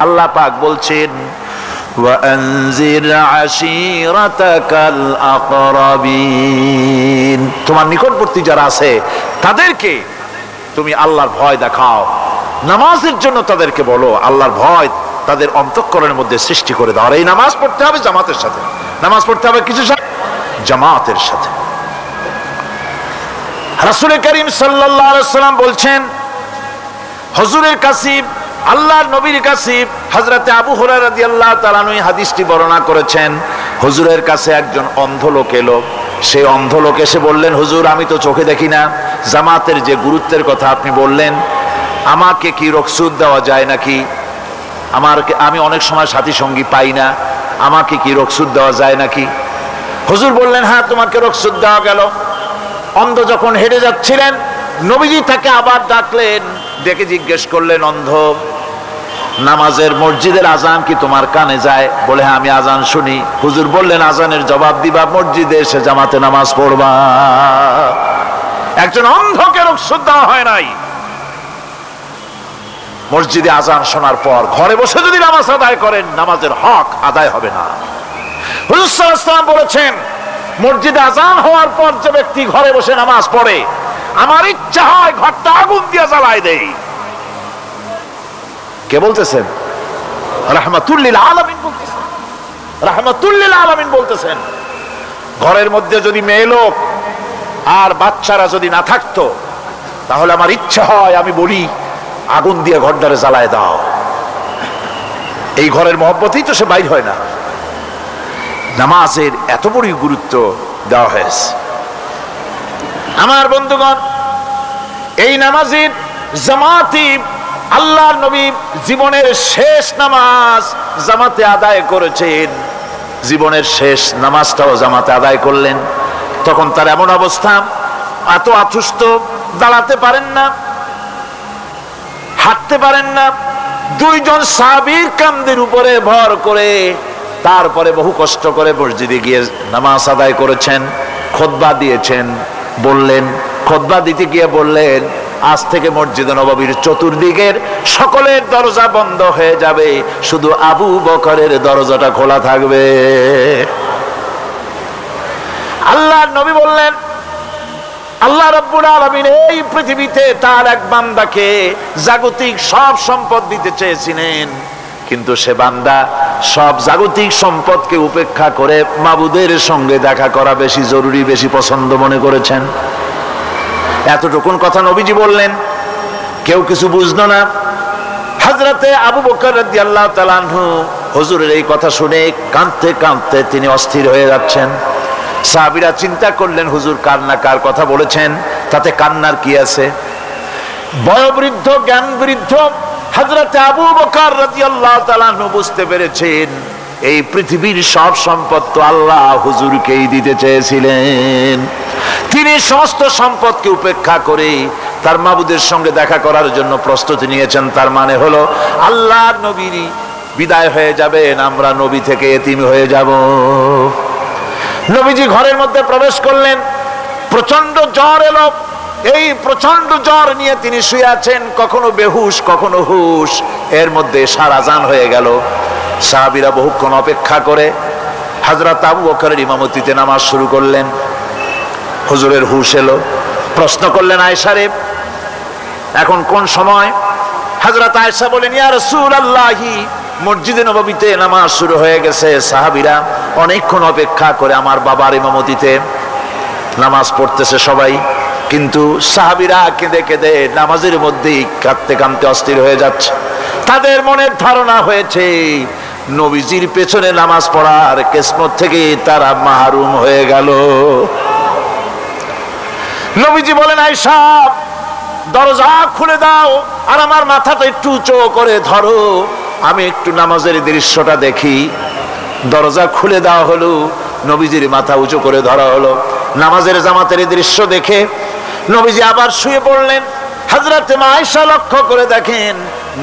আল্লাহ পাক বলছেন ওয়ানজির আশীরাতাকাল আকরাবিন, তোমার নিকটবর্তী যারা আছে তাদেরকে তুমি আল্লাহর ভয় দেখাও। নামাজের জন্য তাদেরকে বলো আল্লাহর ভয় তাদের অন্তঃকরণের মধ্যে সৃষ্টি করে দাও। আর এই নামাজ পড়তে হবে জামাতের সাথে, নামাজ পড়তে হবে কিছু জামাতের সাথে। রাসূল করিম সাল্লাল্লাহু আলাইহি ওয়াসাল্লাম বলছেন, হুজুরের কাছে আল্লাহর নবীর কাছে হযরতে আবু হুরায়রা রাদিয়াল্লাহু তাআলা আনহু হাদিসটি বর্ণনা করেছেন। হুজুরের কাছে একজন অন্ধ লোক এলো। সেই অন্ধ লোক এসে বললেন, হুজুর আমি তো চোখে দেখি না, জামাতের যে গুরুত্বের কথা আপনি বললেন, আমাকে কি রুখসত দেওয়া যায় নাকি? আমি অনেক সময় সাথী সঙ্গী পাই না, আমাকে কি রুখসত দেওয়া যায় নাকি? হুজুর বললেন, হ্যাঁ তোমাকে রুখসত দেওয়া গেল। অন্ধ যখন হেঁটে যাচ্ছিলেন, নবীজি তাকে আবার ডাকলেন, ডেকে জিজ্ঞেস করলেন, অন্ধ নামাজের মসজিদের আজান কি তোমার কানে যায়? বলে, হ্যাঁ আমি আজান শুনি। হুজুর বললেন, আজানের জবাব দিবা, মসজিদে এসে জামাতে নামাজ পড়বা। একজন অন্ধকে রুখসত দেওয়া হয় নাই। মসজিদে আজান শোনার পর ঘরে বসে যদি নামাজ আদায় করেন, নামাজের হক আদায় হবে না। হুজুর সাল্লাল্লাহু আলাইহি ওয়াসাল্লাম বলেছেন, মসজিদে আজান হওয়ার পর যে ব্যক্তি ঘরে বসে নামাজ পড়ে, আমার ইচ্ছা হয় ঘরটা আগুন দিয়ে জ্বালায় দেই। কে বলতেছেন? রাহমাতুল লিল আলামিন বলতেছেন। রাহমাতুল লিল আলামিন বলতেছেন, ঘরের মধ্যে যদি মেয়ে লোক আর বাচ্চারা যদি না থাকতো, তাহলে আমার ইচ্ছা হয় আমি বলি আগুন দিয়ে ঘরটারে জ্বালায় দাও। এই ঘরের মহব্বতেই তো সে বাইর হয় না। নামাজের এত বড় গুরুত্ব দেওয়া হয়েছে। আমার বন্ধুগণ, এই নামাজের জামাতি আল্লাহর নবী জীবনের শেষ নামাজ জামাতে আদায় করেছেন। জীবনের শেষ নামাজটাও জামাতে আদায় করলেন। তখন তার এমন অবস্থা, এত অসুস্থ, দাঁড়াতে পারেন না, হাঁটতে পারেন না। দুইজন সাহাবীর কাঁধের উপরে ভর করে তারপরে বহু কষ্ট করে মসজিদে গিয়ে নামাজ আদায় করেছেন। খুতবা দিয়েছেন, বললেন, খুতবা দিতে গিয়ে বললেন, আজ থেকে মসজিদে নববীর চতুর্দিকের সকলের দরজা বন্ধ হয়ে যাবে, শুধু আবু বকরের দরজাটা খোলা থাকবে। আল্লাহর নবী বললেন, আল্লাহ রাব্বুল আলামিন এই পৃথিবীতে তার এক বান্দাকে জাগতিক সব সম্পদ দিতে চেয়েছিলেন, কিন্তু সে বান্দা সব জাগতিক সম্পদকে উপেক্ষা করে মাবুদের সঙ্গে দেখা করা বেশি জরুরি, বেশি পছন্দ মনে করেছেন। এতটুকুন কথা নবীজি বললেন, কেউ কিছু বুঝলো না। হযরতে আবু বকর রাদিয়াল্লাহু তাআলা আনহু হুজুরের এই কথা শুনে কাঁদতে কাঁদতে তিনি অস্থির হয়ে যাচ্ছেন। সাহাবীরা চিন্তা করলেন, হুজুর কার না কার কথা বলেছেন, তাতে কান্নার কি আছে? বয়োবৃদ্ধ, জ্ঞান বৃদ্ধ হযরতে আবু বকর রাদিয়াল্লাহু তাআলা আনহু বুঝতে পেরেছেন, এই পৃথিবীর সব সম্পদ তো আল্লাহ হুজুরকেই দিতে চেয়েছিলেন। তিনি সমস্ত সম্পদকে উপেক্ষা করে তার মাবুদের সঙ্গে দেখা করার জন্য প্রস্তুতি নিয়েছেন। তার মানে হলো আল্লাহর নবীর বিদায় হয়ে যাবেন, আমরা নবী থেকে এতিম হয়ে যাব। নবীজি ঘরের মধ্যে প্রবেশ করলেন, প্রচন্ড জ্বর এলো। এই প্রচন্ড জ্বর নিয়ে তিনি শুয়ে আছেন, কখনো বেহুশ কখনো হুশ। এর মধ্যে সারা আজান হয়ে গেল। সাহাবীরা বহুক্ষণ অপেক্ষা করে হযরত আবু বকরের ইমামতিতে নামাজ শুরু করলেন। হুজুরের হুশ এলো, প্রশ্ন করলেন, আয়েশা রে এখন কোন সময়? হযরত আয়েশা বলেন, ইয়া রাসূলুল্লাহ, মসজিদে নববীতে নামাজ শুরু হয়ে গেছে। সাহাবীরা অনেকক্ষণ অপেক্ষা করে আমার বাবার ইমামতিতে নামাজ পড়তেছে সবাই, কিন্তু সাহাবীরা কেঁদে কেঁদে নামাজের মধ্যেই কাঁদতে কাঁদতে অস্থির হয়ে যাচ্ছে। তাদের মনের ধারণা হয়েছে নবীজির পেছনে নামাজ পড়ার কিসমত থেকে তারা মাহরুম হয়ে গেল। নবীজি বলেন, আয়েশা দরজা খুলে দাও আর আমার মাথাটা একটু উঁচু করে ধরো, আমি একটু নামাজের দৃশ্যটা দেখি। দরজা খুলে দেওয়া হলো, নবীজির মাথা উঁচু করে ধরা হলো। নামাজের জামাতের দৃশ্য দেখে নবীজি আবার শুয়ে পড়লেন। হযরত আয়েশা লক্ষ্য করে দেখেন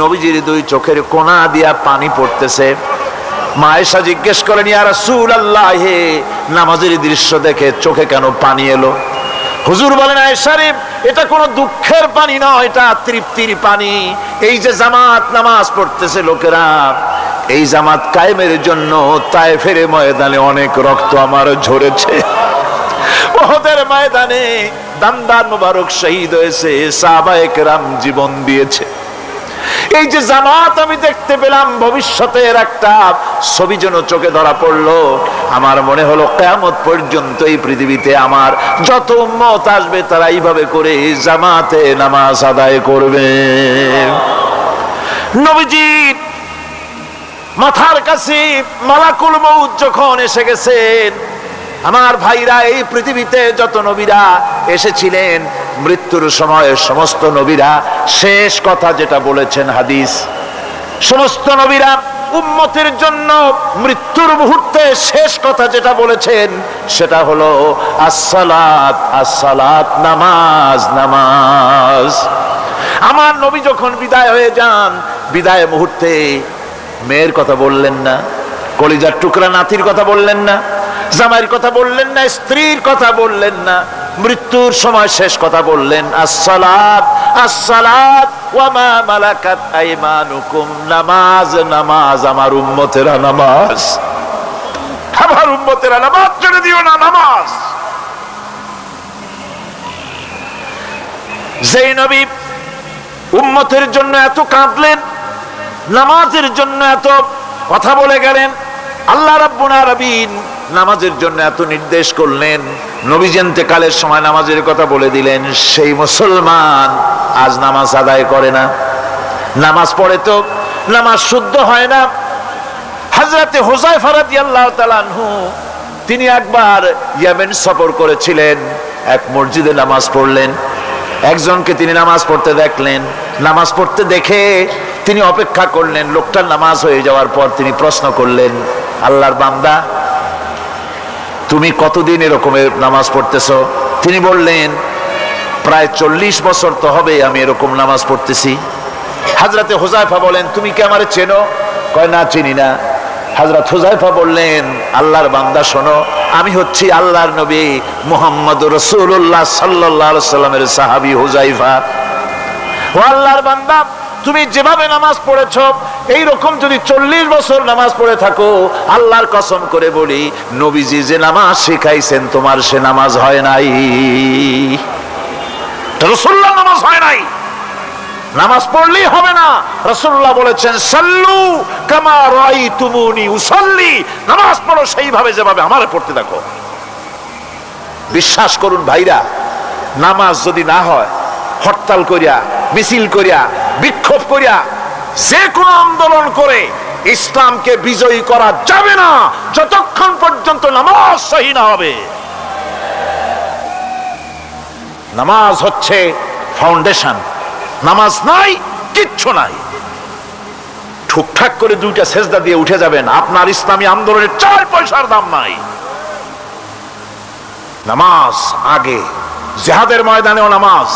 নবীজির দুই চোখের কোণা দিয়া পানি পড়তেছে। মা আয়েশা জিজ্ঞেস করেন, ইয়া রাসূলুল্লাহ, নামাজের দৃশ্য দেখে চোখে কেন পানি এলো? হুজুর বলেন, আয়েশা রে এটা কোনো দুঃখের পানি নয়, এটা তৃপ্তির পানি। এই যে জামাত নামাজ পড়তেছে লোকেরা, এই জামাত কায়েমের জন্য তায়েফের ময়দানে অনেক রক্ত আমার ঝরেছে, উহুদের ময়দানে দান্দার মুবারক শহীদ হয়েছে, সাহাবায়ে কেরাম জীবন দিয়েছে। এই যে জামাত আমি দেখতে পেলাম, ভবিষ্যতের একটা ছবি যেন চোখে ধরা পড়লো। আমার মনে হলো কিয়ামত পর্যন্ত এই পৃথিবীতে আমার যত উম্মত আসবে তারা এইভাবে করে জামাতে নামাজ আদায় করবে। নবীজি মাথার কাছে মালাকুল মউত যখন এসে গেছেন, আমার ভাইরা, এই পৃথিবীতে যত নবীরা এসেছিলেন মৃত্যুর সময় সমস্ত নবীরা শেষ কথা যেটা বলেছেন, হাদিস, সমস্ত নবীরা উম্মতের জন্য মৃত্যুর মুহূর্তে শেষ কথা যেটা বলেছেন সেটা হলো আসসালাত, আসসালাত, নামাজ, নামাজ। আমার নবী যখন বিদায় হয়ে যান, বিদায় মুহূর্তে মেয়ের কথা বললেন না, কলিজার টুকরা নাতির কথা বললেন না, জামাইয়ের কথা বললেন না, স্ত্রীর কথা বললেন না, মৃত্যুর সময় শেষ কথা বললেন আসসালাত, আসসালাত ওয়া মা মালাকাত আইমানুকুম, নামাজ, নামাজ, আমার উম্মতেরা নামাজ, আমার উম্মতেরা নামাজ ছেড়ে দিও না, নামাজ। যেই নবী উম্মতের জন্য এত কাঁদলেন, নামাজের জন্য এত কথা বলে গেলেন, আল্লাহ রাব্বুল আলামিন নামাজের জন্য এত নির্দেশ করলেন, নবীজি ইন্তেকালের সময় নামাজের কথা বলে দিলেন, সেই মুসলমান আজ নামাজ আদায় করে না, নামাজ পড়ে তো নামাজ শুদ্ধ হয় না। হযরতে হুযায়ফা রাদিয়াল্লাহু তাআলা আনহু তিনি একবার ইয়েমেন সফর করেছিলেন, এক মসজিদে নামাজ পড়লেন, একজনকে তিনি নামাজ পড়তে দেখলেন, নামাজ পড়তে দেখে তিনি অপেক্ষা করলেন, লোকটার নামাজ হয়ে যাওয়ার পর তিনি প্রশ্ন করলেন, আল্লাহর বান্দা, তুমি কতদিন এরকমের নামাজ পড়তেছো? তিনি বললেন, প্রায় 40 বছর তো হবে আমি এরকম নামাজ পড়তেছি। হযরতে হুযায়ফা বলেন, তুমি কি আমারে চেনো? কয়, না, চিনি না। হযরত হুযায়ফা বললেন, আল্লাহর বান্দা শোনো, আমি হচ্ছি আল্লাহর নবী মুহাম্মদুর রাসূলুল্লাহ সাল্লাল্লাহু আলাইহি ওয়াসাল্লামের সাহাবী হুযায়ফা। ও আল্লাহর বান্দা, তুমি যেভাবে নামাজ পড়েছো এই রকম যদি 40 বছর নামাজ পড়ে থাকো, আল্লাহর কসম করে বলি, নবীজি যে নামাজ শিখাইছেন তোমার সে নামাজ হয় নাই, রাসূলুল্লাহ নামাজ হয় নাই। নামাজ পড়লেই হবে না, রাসূলুল্লাহ বলেছেন, সাল্লু কামা রাআইতুমুনি উসাল্লি, নামাজ পড়ো সেইভাবে যেভাবে আমারে পড়তে দেখো। বিশ্বাস করুন ভাইরা, নামাজ যদি না হয়, হরতাল করিয়া, মিছিল করিয়া, বিক্ষোভ করিয়া, যে কোনো আন্দোলন করে ইসলামকে বিজয়ী করা যাবে না যতক্ষণ পর্যন্ত নামাজ সহি না হবে। নামাজ হচ্ছে ফাউন্ডেশন, নামাজ নাই কিচ্ছু নাই। ঠুকঠাক করে 2টা সেজদা দিয়ে উঠে যাবেন, আপনার ইসলামী আন্দোলনের 4 পয়সার দাম নাই। নামাজ আগে, জিহাদের ময়দানেও নামাজ,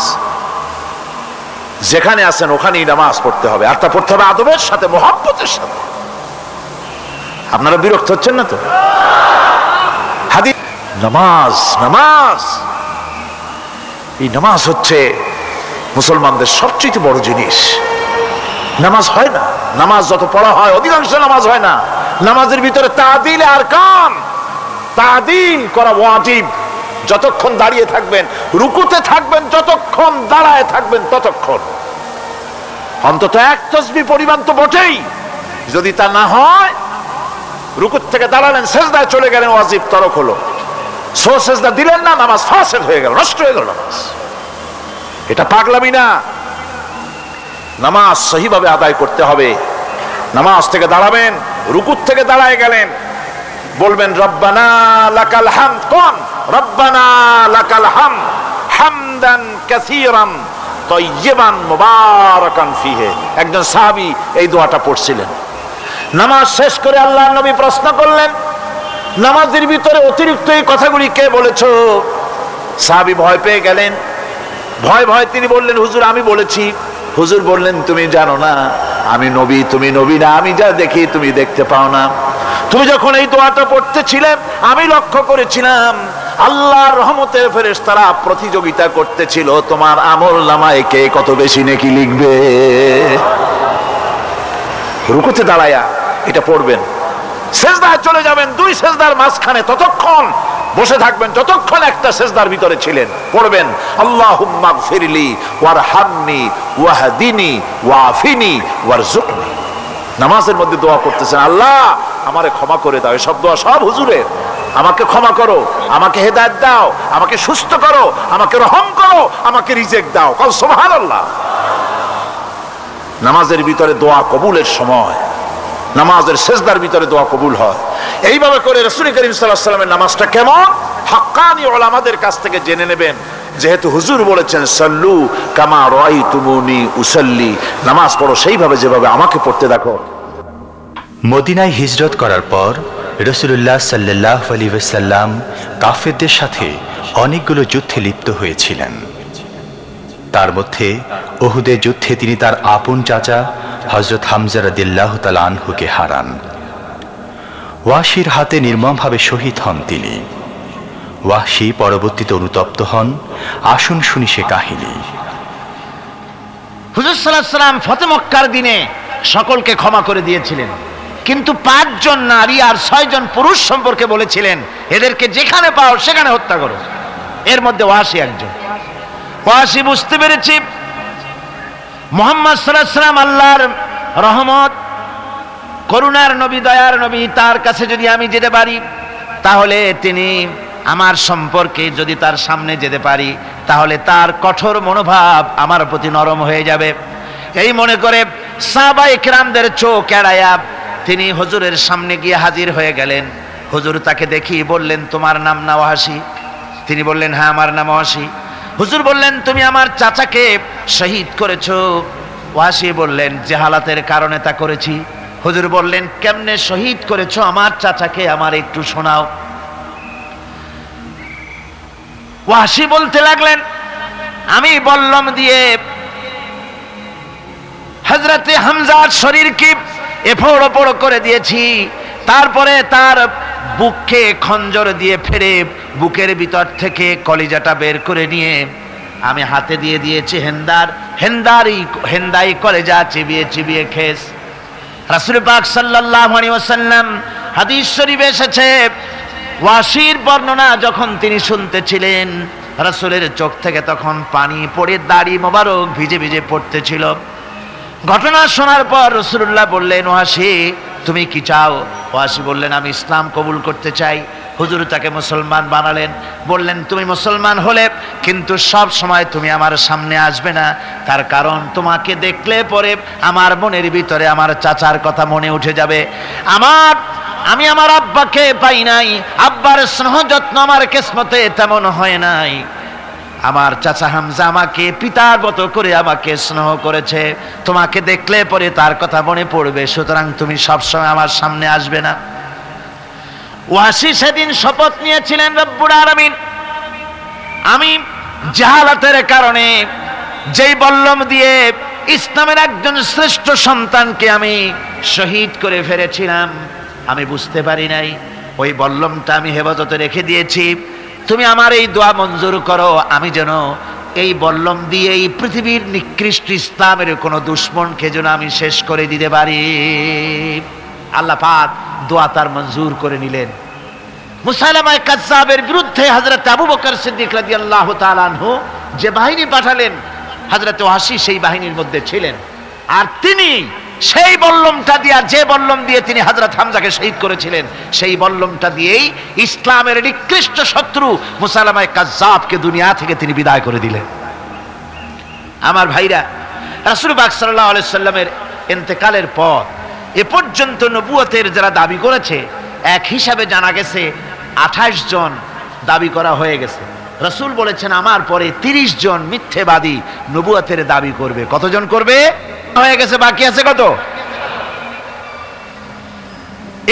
যেখানে আছেন ওখানেই নামাজ পড়তে হবে, আর তা পড়তে হবে আদবের সাথে, মুহাব্বতের সাথে। আপনারা বিরক্ত হচ্ছেন না তো? হাদিস, নামাজ, নামাজ, এই নামাজ হচ্ছে মুসলমানদের সবচেয়ে বড় জিনিস। নামাজ হয় না, নামাজ যত পড়া হয় অধিকাংশ নামাজ হয় না। নামাজের ভিতরে তাদিল আরকান, তাদিল করা ওয়াজিব। যতক্ষণ দাঁড়িয়ে থাকবেন, রুকুতে থাকবেন, যতক্ষণ দাঁড়ায় থাকবেন ততক্ষণ অন্তত 1 তাসবিহ পরিমাণ তো বটেই। যদি তা না হয়, রুকুত থেকে দাঁড়ালেন, সেজদায় চলে গেলেন, ওয়াজিব তরক হলো, সো সেজদা দিলেন না, নামাজ ফাসেদ হয়ে গেল, নষ্ট হয়ে গেল নামাজ। এটা পাগলামি না, নামাজ সহিভাবে আদায় করতে হবে। নামাজ থেকে দাঁড়াবেন, রুকুত থেকে দাঁড়ায় গেলেন, বলবেন রব্বানা লাকাল হামদ, কোন রব্বানা লাকাল হামদ হামদান কাসীরান তাইয়িবান মুবারাকান ফিহি। একজন সাহাবী এই দোয়াটা পড়ছিলেন। নামাজ শেষ করে আল্লাহর নবী প্রশ্ন করলেন, নামাজের ভিতরে অতিরিক্ত এই কথাগুলি কে বলেছো? সাহাবী ভয় পেয়ে গেলেন, ভয় ভয় তিনি বললেন, হুজুর আমি বলেছি। হুজুর বললেন, তুমি জানো না আমি নবী, তুমি নবী না, আমি যা দেখি তুমি দেখতে পাও না। তুমি যখন এই দোয়াটা পড়তেছিলে আমি লক্ষ্য করেছিলাম আল্লাহর রহমতের ফেরেশতারা প্রতিযোগিতা করতেছিল তোমার আমলনামায় কে কত বেশি নেকি লিখবে। রুকুতে দাঁড়ায়া এটা পড়বেন, সেজদায় চলে যাবেন, দুই সেজদার মাঝখানে ততক্ষণ বসে থাকবেন যতক্ষণ একটা সেজদার ভিতরে ছিলেন। পড়বেন আল্লাহুম্মা গফিরলি ওয়ারহামনি ওয়াহদিনি ওয়াফিনি ওয়ারজুকনি। নামাজের মধ্যে দোয়া করতেছেন, আল্লাহ আমারে ক্ষমা করে দাও। এসব দোয়া সব হুজুরের। আমাকে ক্ষমা করো, আমাকে হেদায়েত দাও, আমাকে সুস্থ করো, আমাকে রহম করো, আমাকে রিজিক দাও। কল সুবহানাল্লাহ। নামাজের ভিতরে দোয়া কবুলের সময়, নামাজের সেজদার ভিতরে দোয়া কবুল হয়। এইভাবে করে রাসূল করিম সাল্লাল্লাহু আলাইহি ওয়াসাল্লামের নামাজটা কেমন হাক্কানি উলামাদের কাছ থেকে জেনে নেবেন। যেহেতু হুজুর বলেছেন সাল্লু কামা রাআইতুমুনি উসাল্লি, নামাজ পড়ো সেইভাবে যেভাবে আমাকে পড়তে দেখো। মদিনায় হিজরত করার পর রাসূলুল্লাহ সাল্লাল্লাহু আলাইহি ওয়াসাল্লাম কাফেরদের সাথে অনেকগুলো যুদ্ধে লিপ্ত হয়েছিলেন। তার মধ্যে উহুদের যুদ্ধে তিনি তার আপন চাচা হযরত হামজা রাদিয়াল্লাহু তাআলা আনহুকে হারান। ওয়াহশীর হাতে নির্মমভাবে শহীদ হন তিনি। ওয়াহশী পরবর্তীতে অনুতপ্ত হন। আসুন শুনি সে কাহিনী। হুজুর সাল্লাল্লাহু আলাইহি ওয়াসাল্লাম ফতহ মক্কার দিনে সকলকে ক্ষমা করে দিয়েছিলেন, কিন্তু 5 জন নারী আর 6 জন পুরুষ সম্পর্কে বলেছিলেন এদেরকে যেখানে পাও সেখানে হত্যা করো। এর মধ্যে ওয়াহশী একজন। ওয়াহশী বুঝতে পেরেছি মুহাম্মদ সাল্লাল্লাহু আলাইহি ওয়াসাল্লাম আল্লাহর রহমত, করুণার নবী, দয়ার নবী, তার কাছে যদি আমি যেতে পারি তাহলে তিনি আমার সম্পর্কে, যদি তার সামনে যেতে পারি তাহলে তার কঠোর মনোভাব আমার প্রতি নরম হয়ে যাবে। এই মনে করে সাহাবায়ে কেরামদের চোখ এড়ায়া তিনি হুজুরের সামনে গিয়ে হাজির হয়ে গেলেন। হুজুর তাকে দেখি বললেন, তোমার নাম না ওয়াহশী? তিনি বললেন, হ্যাঁ আমার নাম ওয়াহশী। হুজুর বললেন, তুমি আমার চাচাকে শহীদ করেছো। ওয়াহশী বললেন, জাহালাতের কারণে তা করেছি। হুজুর বললেন, কেমনে শহীদ করেছো আমার চাচাকে, আমার একটু শোনাও। ওয়াহশী বলতে লাগলেন, আমি বল্লম দিয়ে হযরতে হামজার শরীরকে এফোড় ওপড় করে দিয়েছি, তারপরে তার বুককে খঞ্জর দিয়ে ফেরে বুকের ভিতর থেকে কলিজাটা বের করে নিয়ে আমি হাতে দিয়ে দিয়েছি হেন্দাই কলিজা চিবিয়ে চিবিয়ে খেস। রাসূল পাক সাল্লাল্লাহু আলাইহি ওয়াসাল্লাম হাদিস শরীফে এসেছে, ওয়াহশীর বর্ণনা যখন তিনি শুনতেছিলেন রাসূলের চোখ থেকে তখন পানি পড়ে দাড়ি মোবারক ভিজে ভিজে পড়তেছিল। ঘটনা শোনার পর রাসূলুল্লাহ বললেন, ওয়াহশী তুমি কি চাও? ওয়াহশী বললেন, আমি ইসলাম কবুল করতে চাই। হুজুর তাকে মুসলমান বানালেন। বললেন, তুমি মুসলমান হলে কিন্তু সব সময় তুমি আমার সামনে আসবে না, তার কারণ তোমাকে দেখলে পরে আমার মনের ভিতরে আমার চাচার কথা মনে উঠে যাবে। আমি আমার আব্বাকে পাই নাই, আব্বার স্নেহ যত্ন আমার কিসমতে তেমন হয় নাই। আমার চাচা হামজা আমাকে পিতার মতো করে আমাকে স্নেহ করেছে, তোমাকে দেখলে পরে তার কথা মনে পড়বে, সুতরাং তুমি সবসময় আমার সামনে আসবে না। ওয়াহশী সেদিন শপথ নিয়েছিলেন, রব্বুল আলামিন আমি জাহালাতের কারণে যেই বল্লম দিয়ে ইসলামের একজন শ্রেষ্ঠ সন্তানকে আমি শহীদ করে ফেলেছিলাম, আমি বুঝতে পারি নাই, ওই বল্লমটা আমি হেফাজতে রেখে দিয়েছি। তুমি আমার এই দোয়া মঞ্জুর করো, আমি যেন এই বল্লম দিয়ে এই পৃথিবীর নিকৃষ্ট ইসলামের কোনো দুশমনকে যেন আমি শেষ করে দিতে পারি। আল্লাহ পাক দোয়া তার মঞ্জুর করে নিলেন। মুসাইলামা কাযযাবের বিরুদ্ধে হযরত আবু বকর সিদ্দিক রাদিয়াল্লাহু তাআলা আনহু যে বাহিনী পাঠালেন, হযরত ওয়াহশী সেই বাহিনীর মধ্যে ছিলেন। আর তিনি সেই বল্লমটা দিয়ে, যে বল্লম দিয়ে তিনি হযরত হামজাকে শহীদ করেছিলেন, সেই বল্লমটা দিয়েই ইসলামের নিকৃষ্ট শত্রু মুসাইলামা কাযযাবকে দুনিয়া থেকে তিনি বিদায় করে দিলেন। আমার ভাইরা, রাসূল পাক সাল্লাল্লাহু আলাইহি সাল্লামের ইন্তেকালের পর এ পর্যন্ত নবুয়তের যারা দাবি করেছে, এক হিসাবে জানা গেছে 28 জন দাবি করা হয়ে গেছে। রাসূল বলেছেন আমার পরে 30 জন মিথ্যেবাদী নবুয়তের দাবি করবে। কতজন করবে? হয়ে গেছে, বাকি আছে কত?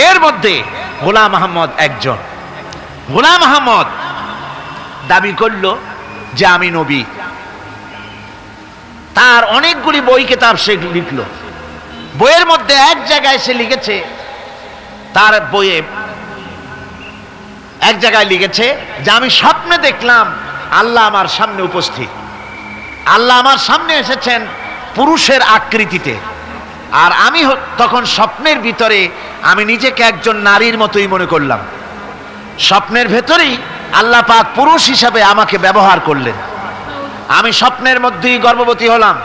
এর মধ্যে গোলাম আহমদ একজন। গোলাম আহমদ দাবি করলো যে আমি নবী। তার অনেকগুলি বই কিতাব সে লিখলো। বইয়ের মধ্যে এক জায়গায় সে লিখেছে, তার বইয়ে এক জায়গায় লিখেছে যে আমি স্বপ্নে দেখলাম আল্লাহ আমার সামনে উপস্থিত, আল্লাহ আমার সামনে এসেছেন পুরুষের আকৃতিতে, আর আমি তখন স্বপ্নের ভিতরে আমি নিজেকে একজন নারীর মতোই মনে করলাম। স্বপ্নের ভেতরেই আল্লাহ পাক পুরুষ হিসাবে আমাকে ব্যবহার করলেন। আমি স্বপ্নের মধ্যেই গর্ভবতী হলাম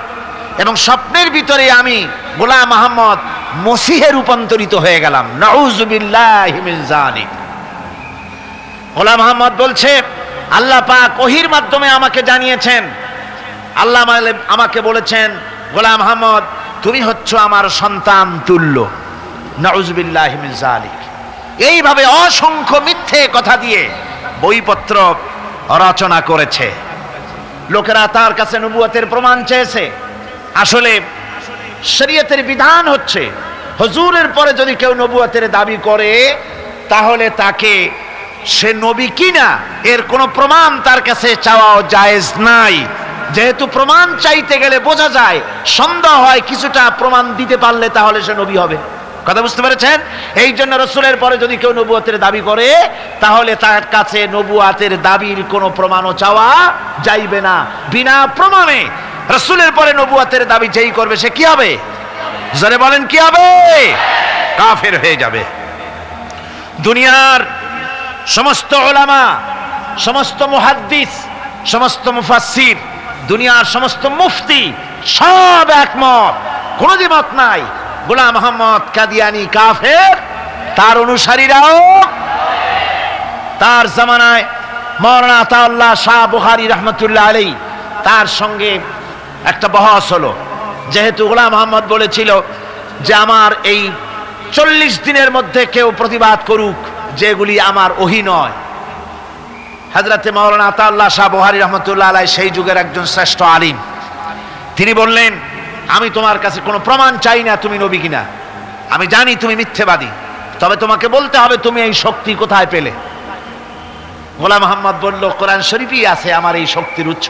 এবং স্বপ্নের ভিতরে আমি গোলাম মোহাম্মদ মসিহে রূপান্তরিত হয়ে গেলাম। নাউযুবিল্লাহি মিন যালিক। গোলাম মোহাম্মদ বলছে আল্লাহ পাক ওহীর মাধ্যমে আমাকে জানিয়েছেন, আল্লাহ আমাকে বলেছেন, গোলাম মোহাম্মদ তুমি হচ্ছ আমার সন্তান তুল্য। নাউযুবিল্লাহি মিন যালিক। এইভাবে অসংখ্য মিথ্যে কথা দিয়ে বইপত্র রচনা করেছে। লোকেরা তার কাছে নবুয়তের প্রমাণ চেয়েছে। আসলে শরীয়তের বিধান হচ্ছে হুজুরের পরে যদি কেউ নবুয়তের দাবি করে তাহলে তাকে সে নবী কিনা এর কোনো প্রমাণ তার কাছে চাওয়াও জায়েজ নাই। যেহেতু প্রমাণ চাইতে গেলে বোঝা যায়, সন্দেহ হয় কিছুটা প্রমাণ দিতে পারলে তাহলে সে নবী হবে। কথা বুঝতে পেরেছেন? এই জন্য রাসূলের পরে যদি কেউ নবুয়তের দাবি করে তাহলে তার কাছে নবুয়তের দাবির কোনো প্রমাণও চাওয়া যাইবে না। বিনা প্রমাণে রাসূলের পরে নবুয়তের দাবি যেই করবে সে কি হবে? জোরে বলেন কি হবে? কাফের হয়ে যাবে। দুনিয়ার সমস্ত উলামা, সমস্ত মুহাদ্দিস, সমস্ত মুফাসসির, দুনিয়ার সমস্ত মুফতি সব একমত, কোনো দ্বিমত নাই গোলাম মোহাম্মদ কাদিয়ানী কাফের, তার অনুসারীরাও। তার জামানায় মাওলানা আতাউল্লাহ শাহ বুখারী রাহমাতুল্লাহ আলাইহি তার সঙ্গে একটা বহস হলো। যেহেতু গোলাম মোহাম্মদ বলেছিল যে আমার এই 40 দিনের মধ্যে কেউ প্রতিবাদ করুক যেগুলি আমার ওহী নয়। হযরতে মাওলানা আতাউল্লাহ শাহ বুখারী রাহমাতুল্লাহ আলাইহি সেই যুগের একজন শ্রেষ্ঠ আলিম, তিনি বললেন আমি তোমার কাছে কোনো প্রমাণ চাই না তুমি নবী কিনা, আমি জানি তুমি মিথ্যেবাদী, তবে তোমাকে বলতে হবে তুমি এই শক্তি কোথায় পেলে। গোলাম মোহাম্মদ বলল কোরআন শরীফই আছে আমার এই শক্তির উৎস।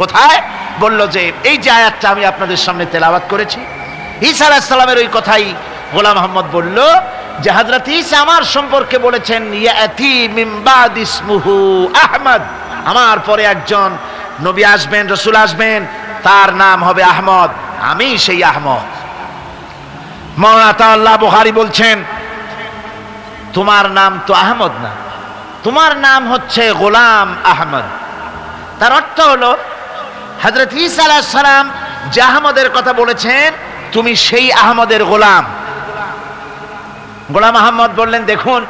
কোথায়? বলল যে এই যে আয়াতটা আমি আপনাদের সামনে তেলাওয়াত করেছি, ঈসা আলাইহিস সালামের ওই কথাই গোলাম মোহাম্মদ বলল যে হযরত ঈসা আমার সম্পর্কে বলেছেন ইয়াতি মিন বাদ ইসমুহু আহমদ, আমার পরে একজন নবী আসবেন, রাসূল আসবেন, তার নাম হবে আহমদ, আমি সেই আহমদ। মাওলানা আতাউল্লাহ বুখারী বলছেন তোমার নাম তো আহমদ না, তোমার নাম হচ্ছে গোলাম আহমদ। তার অর্থ হলো হযরত ঈসা আলাইহিস সালাম যে আহমদের কথা বলেছেন তুমি সেই আহমদের গোলাম। গোলাম আহমদ বললেন দেখুন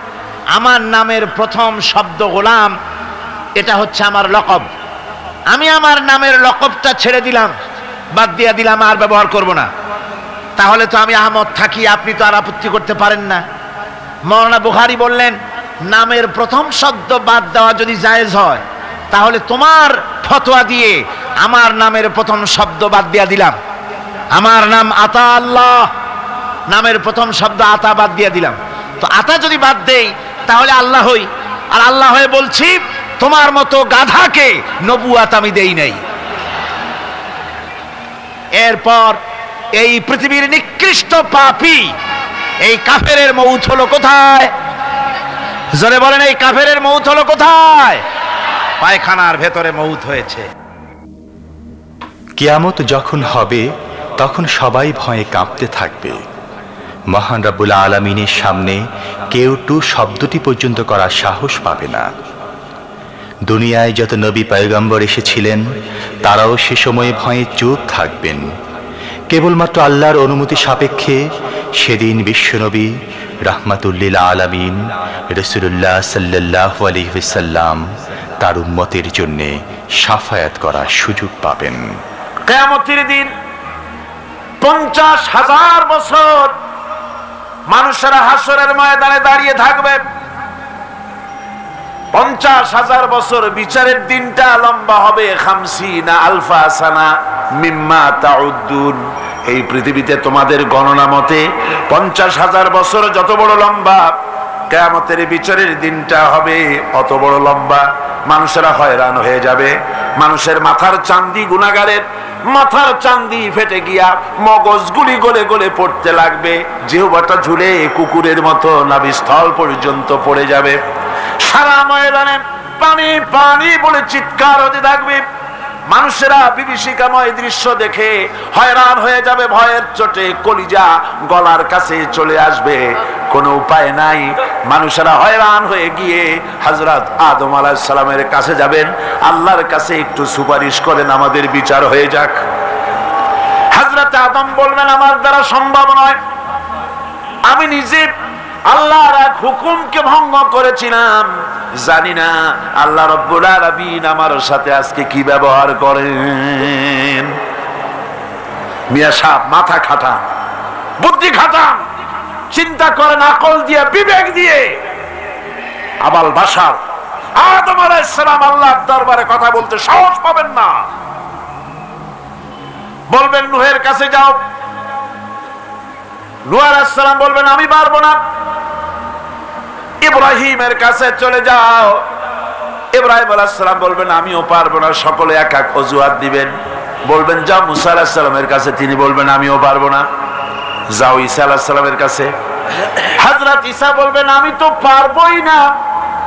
আমার নামের প্রথম শব্দ গোলাম, এটা হচ্ছে আমার লকব, আমি আমার নামের লকবটা ছেড়ে দিলাম, বাদ দিয়ে দিলাম, আর ব্যবহার করব না। তাহলে তো আমি আহমদ থাকি, আপনি তো আর আপত্তি করতে পারেন না। মাওলানা বুখারী বললেন নামের প্রথম শব্দ বাদ দেওয়া যদি জায়েজ হয় তাহলে তোমার ফতোয়া দিয়ে আমার নামের প্রথম শব্দ বাদ দিয়া দিলাম। আমার নাম আতা আল্লাহ, নামের প্রথম শব্দ আতা বাদ দিয়ে দিলাম। তো আতা যদি বাদ দেই তাহলে আল্লাহ হই, আর আল্লাহ হয়ে বলছি তোমার মতো গাধাকে নবুয়াত আমি দেই নাই। এরপর এই পৃথিবীর নিকৃষ্ট পাপী এই কাফেরের মউত হলো কোথায়? জোরে বলেন এই কাফেরের মউত হলো কোথায়? পায়খানার ভেতরে মউত হয়েছে। কিয়ামত যখন হবে তখন সবাই ভয়ে কাঁপতে থাকবে। মহান রব্বুল আলামিনের সামনে কেউ টু শব্দটি পর্যন্ত করার সাহস পাবে না। দুনিয়ায় যত নবী পয়গম্বর এসেছিলেন তারাও সে সময়ে ভয়ে চুপ থাকবেন। কেবলমাত্র আল্লাহর অনুমতি সাপেক্ষে সেদিন বিশ্বনবী রাহমাতুল্লিল আলামিন রাসূলুল্লাহ সাল্লাল্লাহু আলাইহি ওয়াসাল্লাম তার উম্মতের জন্য শাফায়াত করার সুযোগ পাবেন। কিয়ামতের দিন 50,000 বছর মানুষেরা হাসরের ময়দানে দাঁড়িয়ে থাকবে। 50,000 বছর বিচারের দিনটা লম্বা হবে 50 আলফা সানা মিম্মা তাউদ্দুন। এই পৃথিবীতে তোমাদের গণনা মতে 50,000 বছর যত বড় লম্বা, কিয়ামতের বিচারের দিনটা হবে অত বড় লম্বা। মানুষেরা হয়রান হয়ে যাবে। মানুষের মাথার চান্দি, গুনাহগারের মাথার চান্দি ফেটে গিয়া মগজগুলি গলে গলে পড়তে লাগবে। জিহ্বাটা ঝুলে কুকুরের মতো নাভিস্থল পর্যন্ত পড়ে যাবে। সারা ময়দানে পানি পানি বলে চিৎকার হতে থাকবে। মানুষেরা বিভীষিকাময় দৃশ্য দেখে হয়রান হয়ে যাবে, ভয়ের চোটে কলিজা গলার কাছে চলে আসবে। কোনো উপায় নাই, মানুষেরা হয়রান হয়ে গিয়ে হযরত আদম আলাইহিস সালামের কাছে যাবেন, আল্লাহর কাছে একটু সুপারিশ করেন আমাদের বিচার হয়ে যাক। হযরত আদম বলবেন আমার দ্বারা সম্ভব নয়, আমি নিজে আল্লাহর এক হুকুমকে ভঙ্গ করেছিলাম, জানি না আল্লাহ রাব্বুল আলামিন আমার সাথে আজকে কি ব্যবহার করেন। মিয়া সাহেব মাথা খাটান, বুদ্ধি খাটান, চিন্তা করেন আকল দিয়ে, বিবেক দিয়ে। আবাল বাশার আদম আলাইহিস সালাম আল্লাহর দরবারে কথা বলতে সাহস পাবেন না। বলবেন নূহের কাছে যাও, নূহ আলাইহিস সালাম বলবেন আমি পারবো না। ইব্রাহিমের কাছে চলে যাও, ইব্রাহিম আলাইহিস সালাম বলবেন আমিও পারবো না। সকলে এক এক অজুহাত দিবেন। বলবেন যাও মুসা আলাইহিস সালামের কাছে, তিনি বলবেন আমিও পারবো না। যাও ঈসা আলাইহিস সালামের কাছে, হযরত ঈসা বলবেন আমি তো পারবোই না,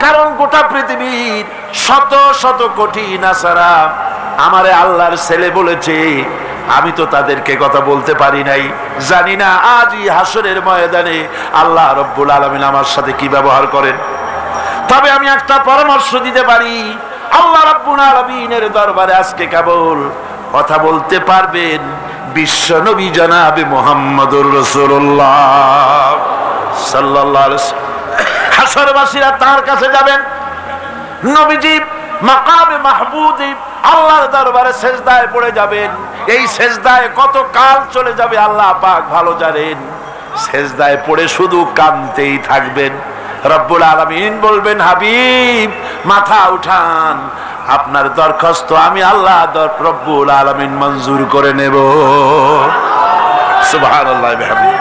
কারণ গোটা পৃথিবীর শত শত কোটি নাসারা আমারে আল্লাহর ছেলে বলেছে, আমি তো তাদেরকে কথা বলতে পারি নাই, জানি না আজই হাসরের ময়দানে আল্লাহ রাব্বুল আলামিন আমার সাথে কি ব্যবহার করেন। তবে আমি একটা পরামর্শ দিতে পারি, আল্লাহ রাব্বুল আলামিনের দরবারে আজকে কেবল কথা বলতে পারবেন বিশ্ব নবী জনাবে মুহাম্মদুর রাসূলুল্লাহ সাল্লাল্লাহু আলাইহি ওয়াসাল্লাম। হাসরবাসীরা তার কাছে যাবেন, নবীজি মাকামে মাহমুদে আল্লাহর দরবারে সেজদায় পড়ে যাবেন। এই সেজদায় কত কাল চলে যাবে আল্লাহ পাক ভালো জানেন। সেজদায় পড়ে শুধু কাঁদতেই থাকবেন। রব্বুল আলামিন বলবেন হাবিব মাথা উঠান, আপনার দরখাস্ত আমি আল্লাহ রব্বুল আলামিন মঞ্জুর করে নেব। সুবহানাল্লাহ বিহামদিহি।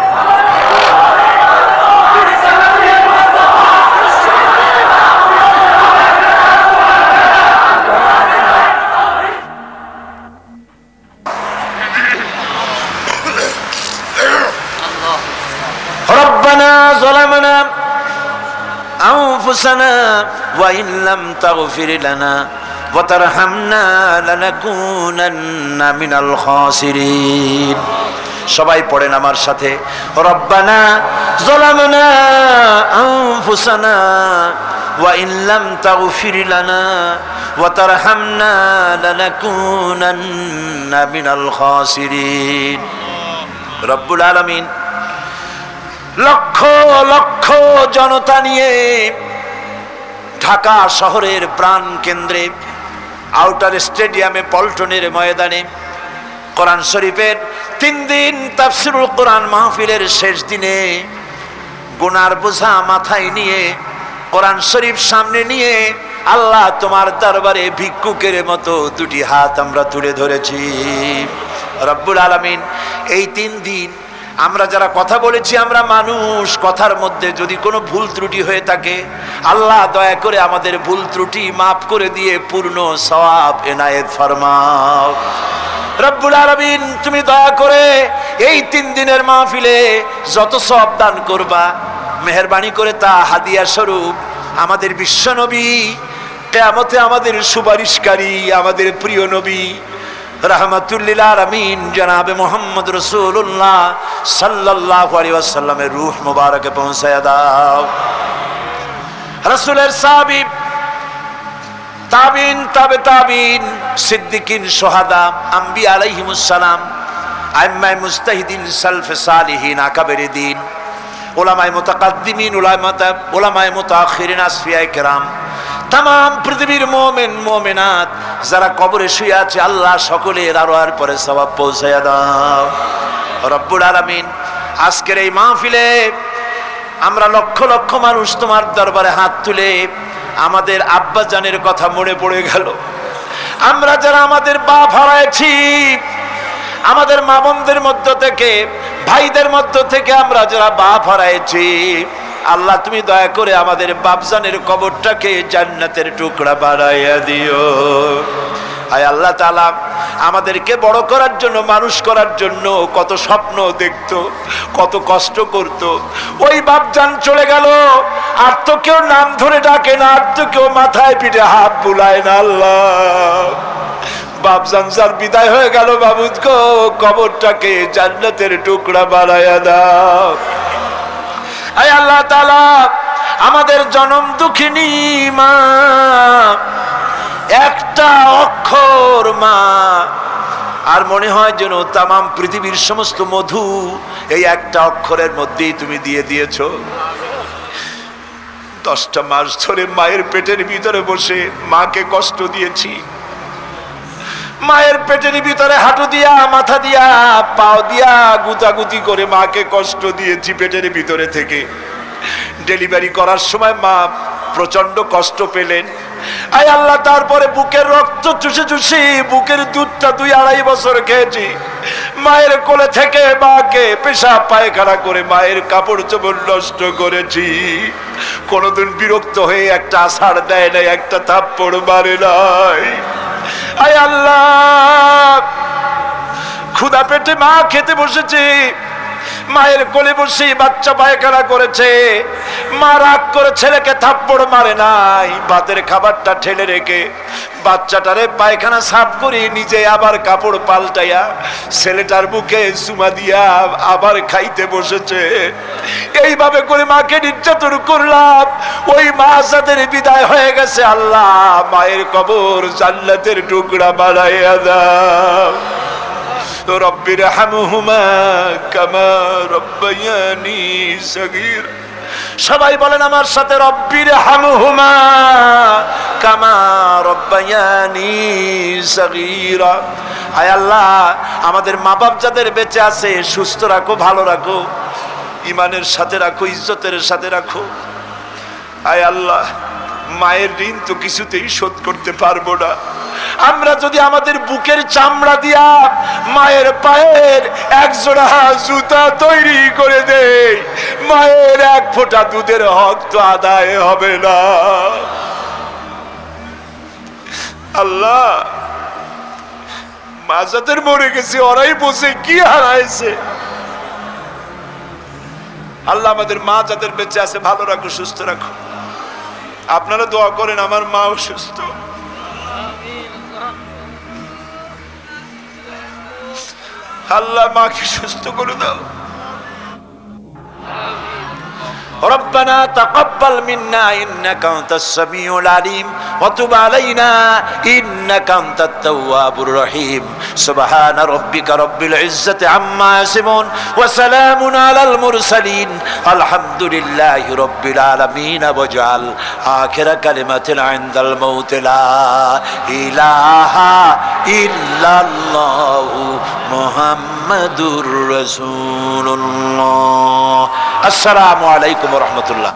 ربنا ظلمنا أنفسنا وإن لم تغفر لنا وترحمنا لنكونن من الخاسرين। সবাই পড়েন আমার সাথে, রব্বানা যালামনা আনফুসানা ওয়া ইন লাম তাগফির লানা ওয়া তারহামনা লানাকুনান্না মিনাল খাসিরিন। রব্বুল আলামিন লক্ষ লক্ষ জনতা নিয়ে ঢাকা শহরের প্রাণ কেন্দ্রে আউটার স্টেডিয়ামে পল্টনের ময়দানে কোরআন শরীফের 3 দিন তাফসীরুল কোরআন মাহফিলের শেষ দিনে গুনার বোঝা মাথায় নিয়ে কোরআন শরীফ সামনে নিয়ে আল্লাহ তোমার দরবারে ভিক্ষুকের মতো দুটি হাত আমরা তুলে ধরেছি। রব্বুল আলামিন এই 3 দিন আমরা যারা কথা বলেছি, আমরা মানুষ, কথার মধ্যে যদি কোনো ভুল ত্রুটি হয়ে থাকে আল্লাহ দয়া করে আমাদের ভুল ত্রুটি মাফ করে দিয়ে পূর্ণ সওয়াব এনায়েত ফরমাও। রব্বুল আলামিন তুমি দয়া করে এই 3 দিনের মাহফিলে যত সওয়াব দান করবা মেহেরবানি করে তা হাদিয়া স্বরূপ আমাদের বিশ্বনবী কিয়ামতে আমাদের সুপারিশকারী আমাদের প্রিয় নবী রাহমাতুল্লিল আলামিন জনাবে মুহাম্মদ রাসূলুল্লাহ সাল্লাল্লাহু আলাইহি ওয়াসাল্লামের রূহ মুবারকে পৌঁছায়া দাও। রাসূলের সাহাবী, তাবিন, তাবে তাবিন, সিদ্দিকিন, শুহাদা, আম্বিয়া আলাইহিমুস সালাম, আইম্মায়ে মুজতাহিদিন, সালফে সালিহিন, আকাবেরে দ্বীন, উলামায়ে মুতাকাদ্দিমিন, উলামায়ে মুতাআখিরিন, আসফিয়ায়ে কেরাম, तमाम पृथ्वीर मोमेन मोमेनात যারা কবরে শুয়ে আছে আল্লাহ সকলের আরোহার পরে সওয়াব পৌঁছায়া দাও। রব্বুল আলামিন আজকের এই মাহফিলে আমরা লক্ষ লক্ষ মানুষ তোমার দরবারে হাত তুলে আমাদের আব্বা জানের কথা মনে পড়ে গেল। আমরা যারা আমাদের বাপ হারাইছি, আমাদের মা বোনদের মধ্য থেকে, ভাইদের মধ্য থেকে আমরা যারা বাপ হারাইছি, আল্লাহ তুমি দয়া করে আমাদের বাপজানের কবরটাকে জান্নাতের টুকরা বানাইয়া দিও। আয় আল্লাহ তাআলা আমাদেরকে বড় করার জন্য, মানুষ করার জন্য কত স্বপ্ন দেখতো, কত কষ্ট করত। ওই বাপজান চলে গেল, আর তো কেউ নাম ধরে ডাকে না, আর তো কেউ মাথায় পিঠে হাত বুলায় না। আল্লাহ বাপ জানসার বিদায় হয়ে গেল, বাবুদ গো কবরটাকে জান্নাতের টুকরা বানায়া দাও। আয় আল্লাহ তাআলা আমাদের জনম দুঃখিনী মা, একটা অক্ষর মা, আর মনে হয় যেন তামাম পৃথিবীর সমস্ত মধু এই একটা অক্ষরের মধ্যেই তুমি দিয়ে দিয়েছো। 10টা মাস ধরে মায়ের পেটের ভিতরে বসে মাকে কষ্ট দিয়েছি, মায়ের পেটের ভিতরে হাঁটু দিয়া মাথা দিয়া পাও দিয়া গুতাগুতি করে মাকে কষ্ট দিয়েছি পেটের ভিতরে থেকে। ডেলিভারি করার সময় মা প্রচন্ড কষ্ট পেলেন। আয় আল্লাহ তারপরে বুকের রক্ত চুষে চুষে বুকের দুধটা 2-2.5 বছর খেয়েছি। মায়ের কোলে থেকে মাকে পেশাব পায়খানা করে মায়ের কাপড় চোপড় নষ্ট করেছি। কোনদিন বিরক্ত হয়ে একটা আছাড় দেয় নাই, একটা থাপ্পড় মারে নাই। আয় আল্লাহ ক্ষুধা পেটে মা খেতে বসেছে, মায়ের কোলে বসে বাচ্চা পায়খানা করেছে, মা রাগ করে ছেলেকে থাপ্পড় মারে নাই, ভাতের খাবারটা ঠেলে রেখে বাচ্চাটারে পায়খানা সাফ করে নিজে আবার কাপড় পাল্টাইয়া ছেলেটার বুকে চুমা দিয়া আবার খাইতে বসেছে। এইভাবে করে মাকে নির্যাতন করলাম, ওই মা যাদের বিদায় হয়ে গেছে আল্লাহ মায়ের কবর জান্নাতের টুকরা বানাইয়া দাও। রব্বির হামহুমা কামা রব্বায়ানি সগীর। সবাই বলেন আমার সাথে, রব্বির হামহুমা কামা রব্বায়ানি সগীরা। আয় আল্লাহ আমাদের মা বাপ যাদের বেঁচে আছে সুস্থ রাখো, ভালো রাখো, ইমানের সাথে রাখো, ইজ্জতের সাথে রাখো। আয় আল্লাহ মায়ের ঋণ তো কিছুতেই শোধ করতে পারবো না, আমরা যদি আমাদের বুকের চামড়া দিয়া মায়ের পায়ের একজোড়া জুতা তৈরি করে দেই, মায়ের এক ফোঁটা দুধের হক তো আদায় হবে না। আল্লাহ মা যাদের মরে গেছে ওরাই বসে কি হারাইছে। আল্লাহ আমাদের মা যাদের বেঁচে আছে ভালো রাখো, সুস্থ রাখো। আপনারা দোয়া করেন আমার মাও সুস্থ। আল্লাহ মাকে সুস্থ করে দাও। ربنا تقبل منا إنك أنت السميع العليم وتب علينا إنك أنت التواب الرحيم سبحان ربك رب العزة عما يصفون وسلام على المرسلين الحمد لله رب العالمين واجعل آخر كلمة عند الموت لا إله إلا الله محمد رسول الله। আসসালামু আলাইকুম ওয়া রাহমাতুল্লাহ।